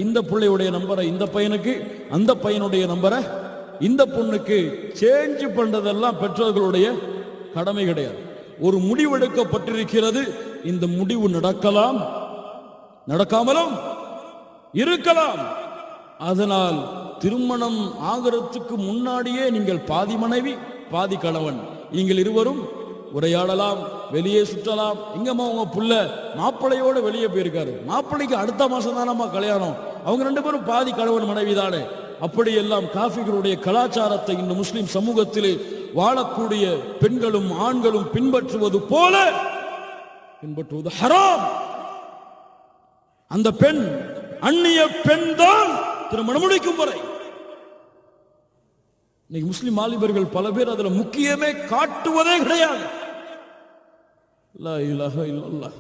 இந்த பிள்ளையுடைய நம்பரை இந்த பையனுக்கு, அந்த பையனுடைய நம்பரை இந்த பொண்ணுக்கு சேஞ்ச் பண்றதெல்லாம் பெற்றோர்களுடைய கடமை கிடையாது. ஒரு முடிவெடுக்கப்பட்டிருக்கிறது. இந்த முடிவு நடக்கலாம், நடக்காமலும் இருக்கலாம். அதனால் திருமணம் ஆகிறதுக்கு முன்னாடியே நீங்கள் பாதி மனைவி பாதி கணவன், நீங்கள் இருவரும் உரையாடலாம், வெளியே சுற்றலாம். எங்கம்மா உங்க புள்ள மாப்பிள்ளையோட வெளியே போயிருக்காரு, மாப்பிள்ளைக்கு அடுத்த மாசம் தானம்மா கல்யாணம், அவங்க ரெண்டு பேரும் பாதி கணவன் மனைவி தானே. அப்படியெல்லாம் காஃபிகளுடைய கலாச்சாரத்தை இந்த முஸ்லிம் சமூகத்திலே வாழக்கூடிய பெண்களும் ஆண்களும் பின்பற்றுவது போல பின்பற்றுவது ஹராம். அந்த பெண் அந்நிய பெண் தான் திருமணம் முடிக்கும் வரை. இன்னைக்கு முஸ்லிம் வாலிபர்கள் பல பேர் அதுல முக்கியமே காட்டுவதே கிடையாது. லா இலாஹா இல்லல்லாஹ்.